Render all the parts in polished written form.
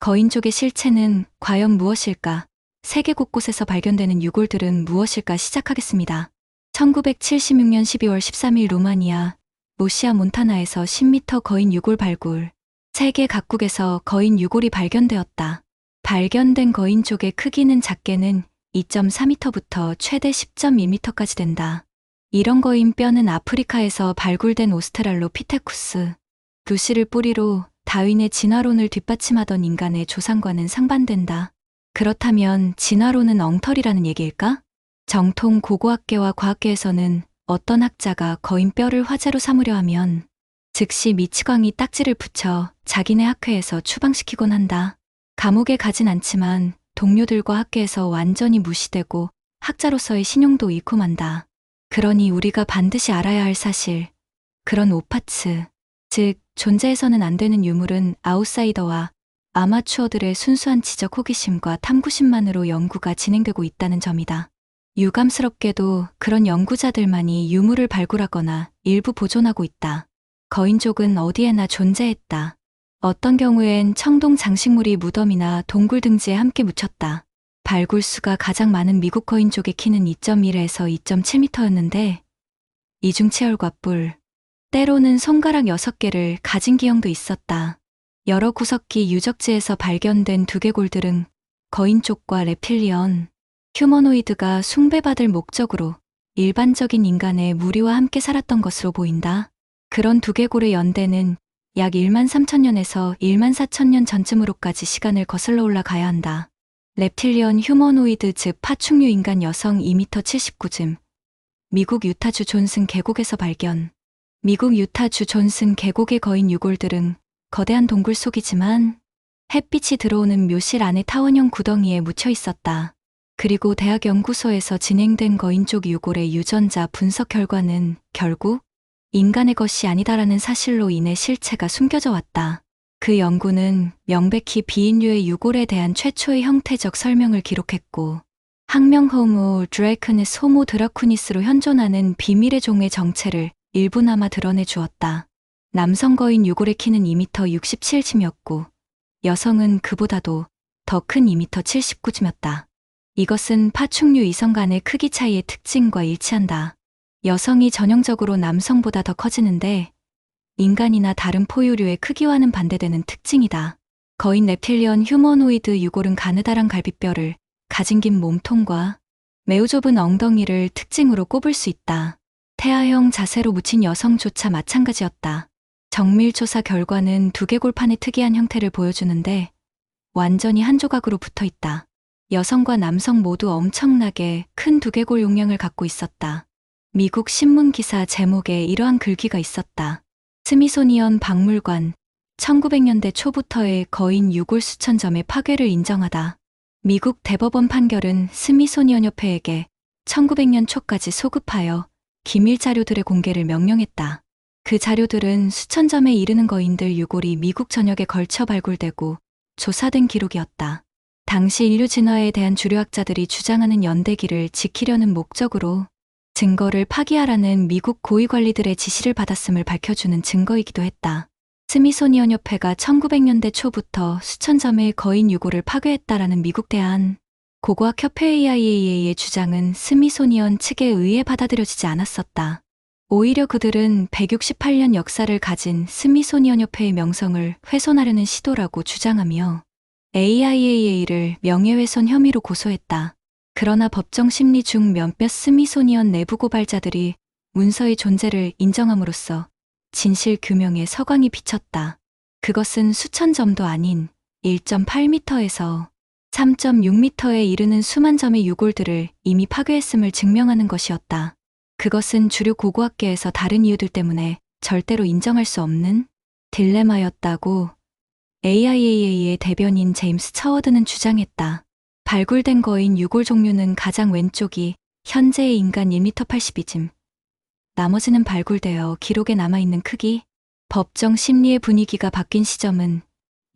거인족의 실체는 과연 무엇일까? 세계 곳곳에서 발견되는 유골들은 무엇일까? 시작하겠습니다. 1976년 12월 13일 루마니아 모시아 몬타나에서 10m 거인 유골 발굴. 세계 각국에서 거인 유골이 발견되었다. 발견된 거인족의 크기는 작게는 2.4m부터 최대 10.1m까지 된다. 이런 거인 뼈는 아프리카에서 발굴된 오스트랄로피테쿠스, 루시를 뿌리로 다윈의 진화론을 뒷받침하던 인간의 조상과는 상반된다. 그렇다면 진화론은 엉터리라는 얘기일까? 정통 고고학계와 과학계에서는 어떤 학자가 거인 뼈를 화제로 삼으려 하면 즉시 미치광이 딱지를 붙여 자기네 학회에서 추방시키곤 한다. 감옥에 가진 않지만 동료들과 학계에서 완전히 무시되고 학자로서의 신용도 잃고 만다. 그러니 우리가 반드시 알아야 할 사실, 그런 오파츠, 즉 존재해서는 안 되는 유물은 아웃사이더와 아마추어들의 순수한 지적 호기심과 탐구심만으로 연구가 진행되고 있다는 점이다. 유감스럽게도 그런 연구자들만이 유물을 발굴하거나 일부 보존하고 있다. 거인족은 어디에나 존재했다. 어떤 경우엔 청동 장식물이 무덤이나 동굴 등지에 함께 묻혔다. 발굴수가 가장 많은 미국 거인족의 키는 2.1에서 2.7m였는데 이중치열과 뿔, 때로는 손가락 6개를 가진 기형도 있었다. 여러 구석기 유적지에서 발견된 두개골들은 거인족과 reptilian, 휴머노이드가 숭배받을 목적으로 일반적인 인간의 무리와 함께 살았던 것으로 보인다. 그런 두개골의 연대는 약 13,000년에서 14,000년 전쯤으로까지 시간을 거슬러 올라가야 한다. reptilian 휴머노이드 즉 파충류 인간 여성 2m 79쯤, 미국 유타주 존슨 계곡에서 발견. 미국 유타주 존슨 계곡의 거인 유골들은 거대한 동굴 속이지만 햇빛이 들어오는 묘실 안의 타원형 구덩이에 묻혀 있었다. 그리고 대학 연구소에서 진행된 거인족 유골의 유전자 분석 결과는 결국 인간의 것이 아니다라는 사실로 인해 실체가 숨겨져 왔다. 그 연구는 명백히 비인류의 유골에 대한 최초의 형태적 설명을 기록했고 학명 호모 드래크니스 호모 드라쿠니스로 현존하는 비밀의 종의 정체를 일부나마 드러내 주었다. 남성 거인 유골의 키는 2m 67쯤이었고 여성은 그보다도 더 큰 2m 79쯤이었다. 이것은 파충류 이성 간의 크기 차이의 특징과 일치한다. 여성이 전형적으로 남성보다 더 커지는데 인간이나 다른 포유류의 크기와는 반대되는 특징이다. 거인 reptilian 휴머노이드 유골은 가느다란 갈비뼈를 가진 긴 몸통과 매우 좁은 엉덩이를 특징으로 꼽을 수 있다. 태아형 자세로 묻힌 여성조차 마찬가지였다. 정밀 조사 결과는 두개골판의 특이한 형태를 보여주는데 완전히 한 조각으로 붙어 있다. 여성과 남성 모두 엄청나게 큰 두개골 용량을 갖고 있었다. 미국 신문 기사 제목에 이러한 글귀가 있었다. 스미소니언 박물관 1900년대 초부터의 거인 유골 수천 점의 파괴를 인정하다. 미국 대법원 판결은 스미소니언 협회에게 1900년 초까지 소급하여 기밀 자료들의 공개를 명령했다. 그 자료들은 수천 점에 이르는 거인들 유골이 미국 전역에 걸쳐 발굴되고 조사된 기록이었다. 당시 인류 진화에 대한 주류학자들이 주장하는 연대기를 지키려는 목적으로 증거를 파기하라는 미국 고위 관리들의 지시를 받았음을 밝혀주는 증거이기도 했다. 스미소니언 협회가 1900년대 초부터 수천 점의 거인 유골을 파괴했다라는 미국 대한 고고학협회 AIA의 주장은 스미소니언 측에 의해 받아들여지지 않았었다. 오히려 그들은 168년 역사를 가진 스미소니언 협회의 명성을 훼손하려는 시도라고 주장하며 AIA를 명예훼손 혐의로 고소했다. 그러나 법정 심리 중 몇몇 스미소니언 내부 고발자들이 문서의 존재를 인정함으로써 진실 규명에 서광이 비쳤다. 그것은 수천 점도 아닌 1.8m에서 3.6m에 이르는 수만 점의 유골들을 이미 파괴했음을 증명하는 것이었다. 그것은 주류 고고학계에서 다른 이유들 때문에 절대로 인정할 수 없는 딜레마였다고 AIA의 대변인 제임스 처워드는 주장했다. 발굴된 거인 유골 종류는 가장 왼쪽이 현재의 인간 1m 82쯤, 나머지는 발굴되어 기록에 남아있는 크기, 법정 심리의 분위기가 바뀐 시점은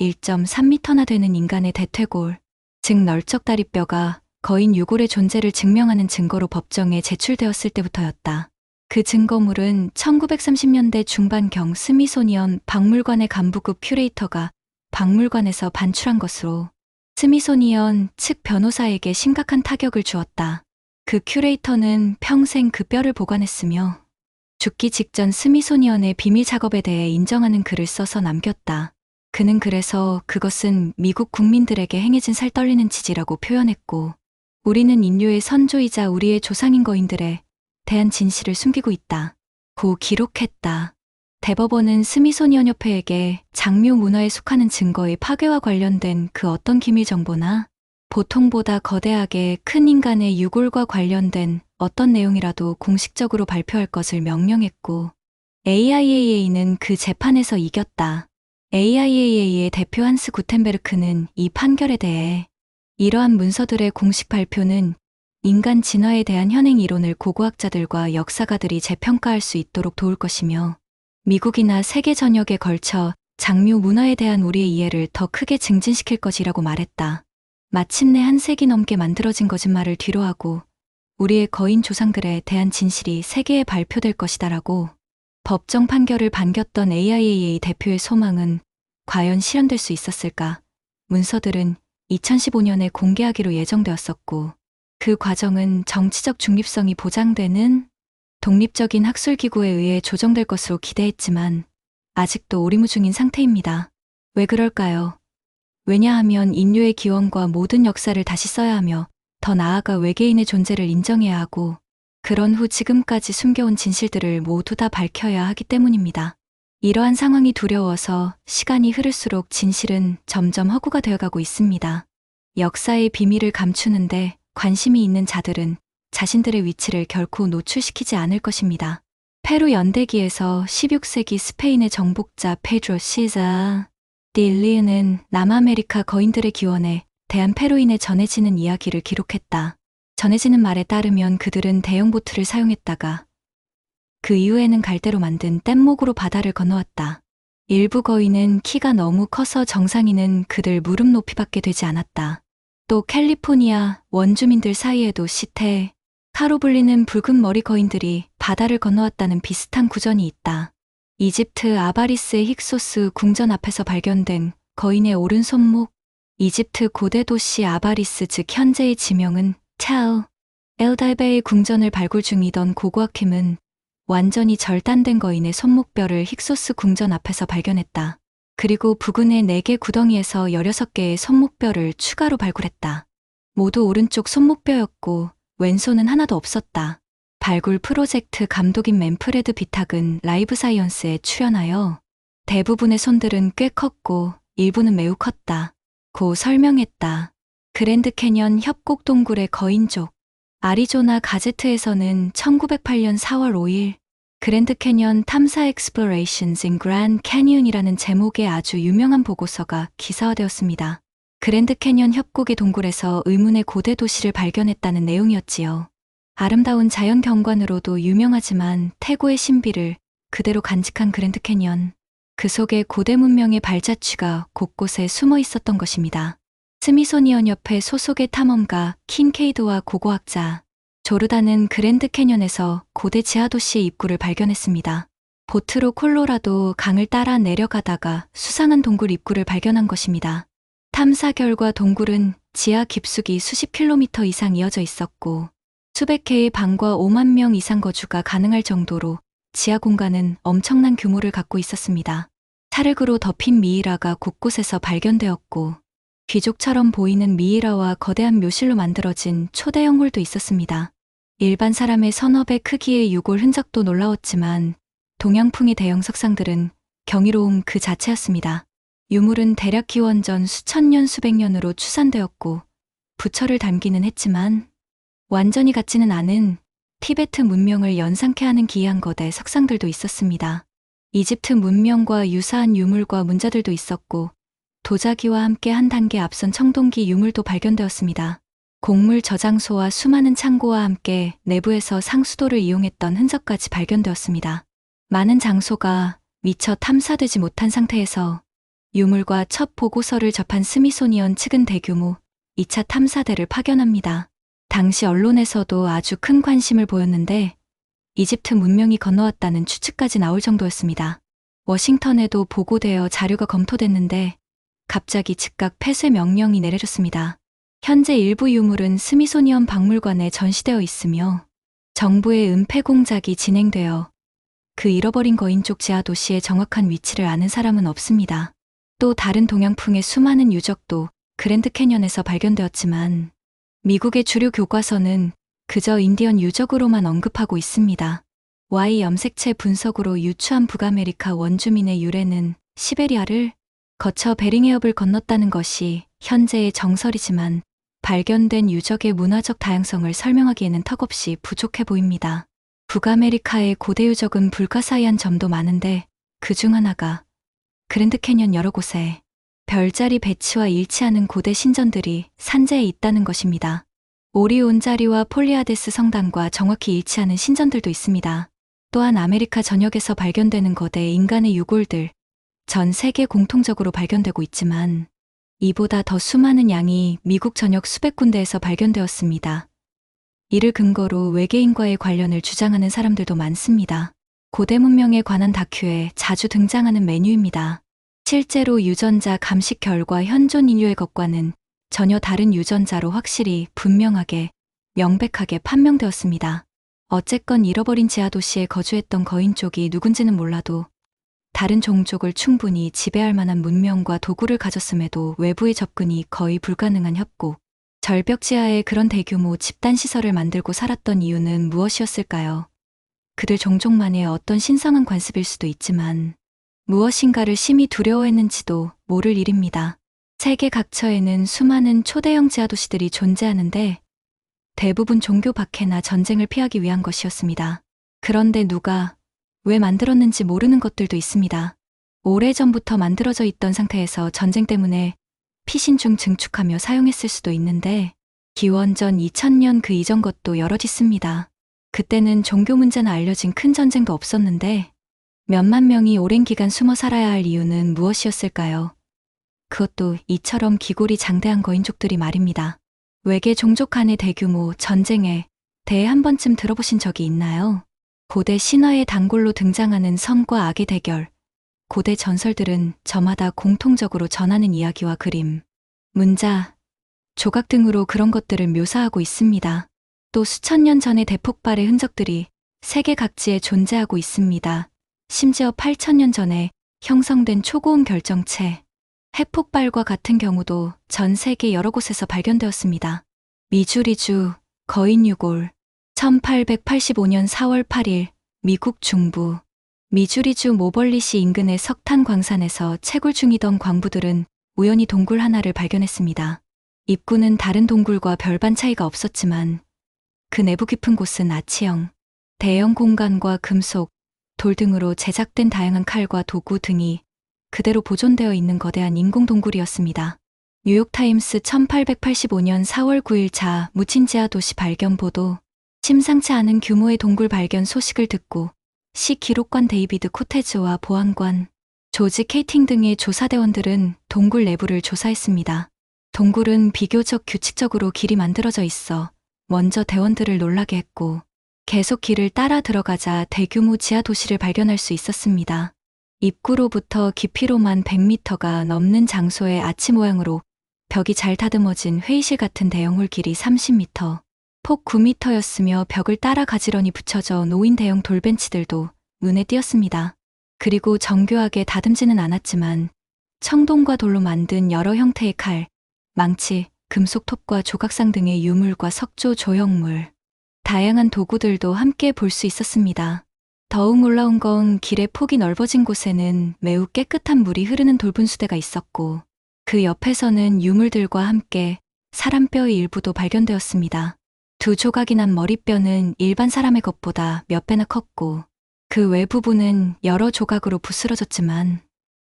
1.3m나 되는 인간의 대퇴골, 즉 널쩍 다리뼈가 거인 유골의 존재를 증명하는 증거로 법정에 제출되었을 때부터였다. 그 증거물은 1930년대 중반경 스미소니언 박물관의 간부급 큐레이터가 박물관에서 반출한 것으로 스미소니언 측 변호사에게 심각한 타격을 주었다. 그 큐레이터는 평생 그 뼈를 보관했으며 죽기 직전 스미소니언의 비밀 작업에 대해 인정하는 글을 써서 남겼다. 그는 그래서 그것은 미국 국민들에게 행해진 살떨리는 지지라고 표현했고, 우리는 인류의 선조이자 우리의 조상인 거인들에 대한 진실을 숨기고 있다 고 기록했다. 대법원은 스미소니언 협회에게 장묘 문화에 속하는 증거의 파괴와 관련된 그 어떤 기밀 정보나 보통보다 거대하게 큰 인간의 유골과 관련된 어떤 내용이라도 공식적으로 발표할 것을 명령했고, AIAA는 그 재판에서 이겼다. AIAA의 대표 한스 구텐베르크는 이 판결에 대해 이러한 문서들의 공식 발표는 인간 진화에 대한 현행 이론을 고고학자들과 역사가들이 재평가할 수 있도록 도울 것이며, 미국이나 세계 전역에 걸쳐 장묘 문화에 대한 우리의 이해를 더 크게 증진시킬 것이라고 말했다. 마침내 한 세기 넘게 만들어진 거짓말을 뒤로하고 우리의 거인 조상들에 대한 진실이 세계에 발표될 것이다라고 법정 판결을 반겼던 AIAA 대표의 소망은 과연 실현될 수 있었을까? 문서들은 2015년에 공개하기로 예정되었었고, 그 과정은 정치적 중립성이 보장되는 독립적인 학술기구에 의해 조정될 것으로 기대했지만 아직도 오리무중인 상태입니다. 왜 그럴까요? 왜냐하면 인류의 기원과 모든 역사를 다시 써야 하며 더 나아가 외계인의 존재를 인정해야 하고 그런 후 지금까지 숨겨온 진실들을 모두 다 밝혀야 하기 때문입니다. 이러한 상황이 두려워서 시간이 흐를수록 진실은 점점 허구가 되어가고 있습니다. 역사의 비밀을 감추는데 관심이 있는 자들은 자신들의 위치를 결코 노출시키지 않을 것입니다. 페루 연대기에서 16세기 스페인의 정복자 페드로 시자 딜리은은 남아메리카 거인들의 기원에 대한 페루인에 전해지는 이야기를 기록했다. 전해지는 말에 따르면 그들은 대형 보트를 사용했다가 그 이후에는 갈대로 만든 뗏목으로 바다를 건너왔다. 일부 거인은 키가 너무 커서 정상인은 그들 무릎 높이밖에 되지 않았다. 또 캘리포니아 원주민들 사이에도 시테, 카로 불리는 붉은 머리 거인들이 바다를 건너왔다는 비슷한 구전이 있다. 이집트 아바리스의 힉소스 궁전 앞에서 발견된 거인의 오른손목, 이집트 고대 도시 아바리스 즉 현재의 지명은 차우 엘달베의 궁전을 발굴 중이던 고고아킴은 완전히 절단된 거인의 손목뼈를 힉소스 궁전 앞에서 발견했다. 그리고 부근의 4개 구덩이에서 16개의 손목뼈를 추가로 발굴했다. 모두 오른쪽 손목뼈였고 왼손은 하나도 없었다. 발굴 프로젝트 감독인 맨프레드 비탁은 라이브 사이언스에 출연하여 대부분의 손들은 꽤 컸고 일부는 매우 컸다 고 설명했다. 그랜드 캐년 협곡 동굴의 거인족. 아리조나 가제트에서는 1908년 4월 5일 그랜드 캐년 탐사 Explorations in Grand Canyon이라는 제목의 아주 유명한 보고서가 기사화되었습니다. 그랜드 캐년 협곡의 동굴에서 의문의 고대 도시를 발견했다는 내용이었지요. 아름다운 자연 경관으로도 유명하지만 태고의 신비를 그대로 간직한 그랜드 캐년. 그 속에 고대 문명의 발자취가 곳곳에 숨어 있었던 것입니다. 스미소니언 협회 소속의 탐험가 킨케이드와 고고학자 조르단은 그랜드 캐년에서 고대 지하도시의 입구를 발견했습니다. 보트로 콜로라도 강을 따라 내려가다가 수상한 동굴 입구를 발견한 것입니다. 탐사 결과 동굴은 지하 깊숙이 수십 킬로미터 이상 이어져 있었고 수백 개의 방과 5만 명 이상 거주가 가능할 정도로 지하 공간은 엄청난 규모를 갖고 있었습니다. 타르그로 덮인 미이라가 곳곳에서 발견되었고 귀족처럼 보이는 미이라와 거대한 묘실로 만들어진 초대형 홀도 있었습니다. 일반 사람의 서너 배 크기의 유골 흔적도 놀라웠지만 동양풍의 대형 석상들은 경이로움 그 자체였습니다. 유물은 대략 기원전 수천 년 수백 년으로 추산되었고 부처를 닮기는 했지만 완전히 같지는 않은 티베트 문명을 연상케 하는 기이한 거대 석상들도 있었습니다. 이집트 문명과 유사한 유물과 문자들도 있었고 도자기와 함께 한 단계 앞선 청동기 유물도 발견되었습니다. 곡물 저장소와 수많은 창고와 함께 내부에서 상수도를 이용했던 흔적까지 발견되었습니다. 많은 장소가 미처 탐사되지 못한 상태에서 유물과 첫 보고서를 접한 스미소니언 측은 대규모 2차 탐사대를 파견합니다. 당시 언론에서도 아주 큰 관심을 보였는데 이집트 문명이 건너왔다는 추측까지 나올 정도였습니다. 워싱턴에도 보고되어 자료가 검토됐는데 갑자기 즉각 폐쇄 명령이 내려졌습니다. 현재 일부 유물은 스미소니언 박물관에 전시되어 있으며 정부의 은폐 공작이 진행되어 그 잃어버린 거인 쪽 지하 도시의 정확한 위치를 아는 사람은 없습니다. 또 다른 동양풍의 수많은 유적도 그랜드 캐년에서 발견되었지만 미국의 주류 교과서는 그저 인디언 유적으로만 언급하고 있습니다. Y 염색체 분석으로 유추한 북아메리카 원주민의 유래는 시베리아를 거쳐 베링해협을 건넜다는 것이 현재의 정설이지만 발견된 유적의 문화적 다양성을 설명하기에는 턱없이 부족해 보입니다. 북아메리카의 고대 유적은 불가사의한 점도 많은데 그중 하나가 그랜드 캐년 여러 곳에 별자리 배치와 일치하는 고대 신전들이 산재에 있다는 것입니다. 오리온자리와 폴리아데스 성당과 정확히 일치하는 신전들도 있습니다. 또한 아메리카 전역에서 발견되는 거대 인간의 유골들, 전 세계 공통적으로 발견되고 있지만 이보다 더 수많은 양이 미국 전역 수백 군데에서 발견되었습니다. 이를 근거로 외계인과의 관련을 주장하는 사람들도 많습니다. 고대 문명에 관한 다큐에 자주 등장하는 메뉴입니다. 실제로 유전자 감식 결과 현존 인류의 것과는 전혀 다른 유전자로 확실히 분명하게 명백하게 판명되었습니다. 어쨌건 잃어버린 지하도시에 거주했던 거인 쪽이 누군지는 몰라도 다른 종족을 충분히 지배할 만한 문명과 도구를 가졌음에도 외부의 접근이 거의 불가능한 협곡, 절벽 지하에 그런 대규모 집단시설을 만들고 살았던 이유는 무엇이었을까요? 그들 종족만의 어떤 신성한 관습일 수도 있지만 무엇인가를 심히 두려워했는지도 모를 일입니다. 세계 각처에는 수많은 초대형 지하도시들이 존재하는데 대부분 종교 박해나 전쟁을 피하기 위한 것이었습니다. 그런데 누가 왜 만들었는지 모르는 것들도 있습니다. 오래전부터 만들어져 있던 상태에서 전쟁 때문에 피신 중 증축하며 사용했을 수도 있는데 기원전 2000년 그 이전 것도 여럿 있습니다. 그때는 종교 문제나 알려진 큰 전쟁도 없었는데 몇만 명이 오랜 기간 숨어 살아야 할 이유는 무엇이었을까요? 그것도 이처럼 기골이 장대한 거인족들이 말입니다. 외계 종족 간의 대규모 전쟁에 대해 한 번쯤 들어보신 적이 있나요? 고대 신화의 단골로 등장하는 선과 악의 대결. 고대 전설들은 저마다 공통적으로 전하는 이야기와 그림, 문자, 조각 등으로 그런 것들을 묘사하고 있습니다. 또 수천 년 전의 대폭발의 흔적들이 세계 각지에 존재하고 있습니다. 심지어 8,000년 전에 형성된 초고온 결정체, 핵폭발과 같은 경우도 전 세계 여러 곳에서 발견되었습니다. 미주리주, 거인유골, 1885년 4월 8일 미국 중부 미주리주 모벌리시 인근의 석탄 광산에서 채굴 중이던 광부들은 우연히 동굴 하나를 발견했습니다. 입구는 다른 동굴과 별반 차이가 없었지만 그 내부 깊은 곳은 아치형, 대형 공간과 금속, 돌 등으로 제작된 다양한 칼과 도구 등이 그대로 보존되어 있는 거대한 인공 동굴이었습니다. 뉴욕타임스 1885년 4월 9일 자 묻힌 지하 도시 발견 보도. 심상치 않은 규모의 동굴 발견 소식을 듣고 시 기록관 데이비드 코테즈와 보안관, 조지 케이팅 등의 조사대원들은 동굴 내부를 조사했습니다. 동굴은 비교적 규칙적으로 길이 만들어져 있어 먼저 대원들을 놀라게 했고 계속 길을 따라 들어가자 대규모 지하 도시를 발견할 수 있었습니다. 입구로부터 깊이로만 100m가 넘는 장소의 아치 모양으로 벽이 잘 다듬어진 회의실 같은 대형홀 길이 30m, 폭 9m였으며 벽을 따라 가지런히 붙여져 놓인 대형 돌벤치들도 눈에 띄었습니다. 그리고 정교하게 다듬지는 않았지만 청동과 돌로 만든 여러 형태의 칼, 망치, 금속 톱과 조각상 등의 유물과 석조 조형물, 다양한 도구들도 함께 볼 수 있었습니다. 더욱 놀라운 건 길의 폭이 넓어진 곳에는 매우 깨끗한 물이 흐르는 돌분수대가 있었고 그 옆에서는 유물들과 함께 사람 뼈의 일부도 발견되었습니다. 두 조각이 난 머리뼈는 일반 사람의 것보다 몇 배나 컸고 그 외부부는 여러 조각으로 부스러졌지만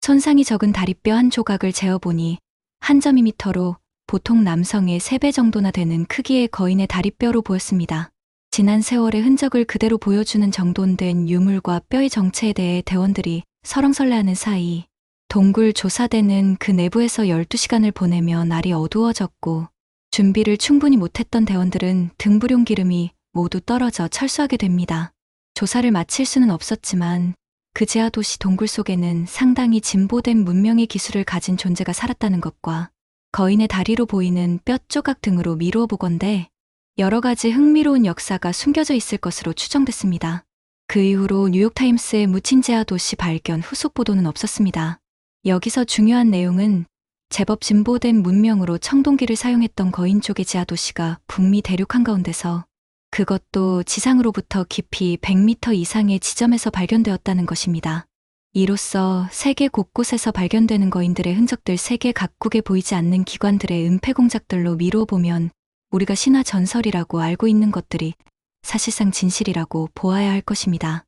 손상이 적은 다리뼈 한 조각을 재어보니 한 점 2m로 보통 남성의 3배 정도나 되는 크기의 거인의 다리뼈로 보였습니다. 지난 세월의 흔적을 그대로 보여주는 정돈 된 유물과 뼈의 정체에 대해 대원들이 설렁설레하는 사이 동굴 조사대는 그 내부에서 12시간을 보내며 날이 어두워졌고 준비를 충분히 못했던 대원들은 등불용 기름이 모두 떨어져 철수하게 됩니다. 조사를 마칠 수는 없었지만 그 지하 도시 동굴 속에는 상당히 진보된 문명의 기술을 가진 존재가 살았다는 것과 거인의 다리로 보이는 뼈 조각 등으로 미루어 보건대 여러 가지 흥미로운 역사가 숨겨져 있을 것으로 추정됐습니다. 그 이후로 뉴욕타임스의 묻힌 지하 도시 발견 후속 보도는 없었습니다. 여기서 중요한 내용은 제법 진보된 문명으로 청동기를 사용했던 거인 쪽의 지하 도시가 북미 대륙 한가운데서 그것도 지상으로부터 깊이 100m 이상의 지점에서 발견되었다는 것입니다. 이로써 세계 곳곳에서 발견되는 거인들의 흔적들 세계 각국에 보이지 않는 기관들의 은폐 공작들로 미루어 보면 우리가 신화 전설이라고 알고 있는 것들이 사실상 진실이라고 보아야 할 것입니다.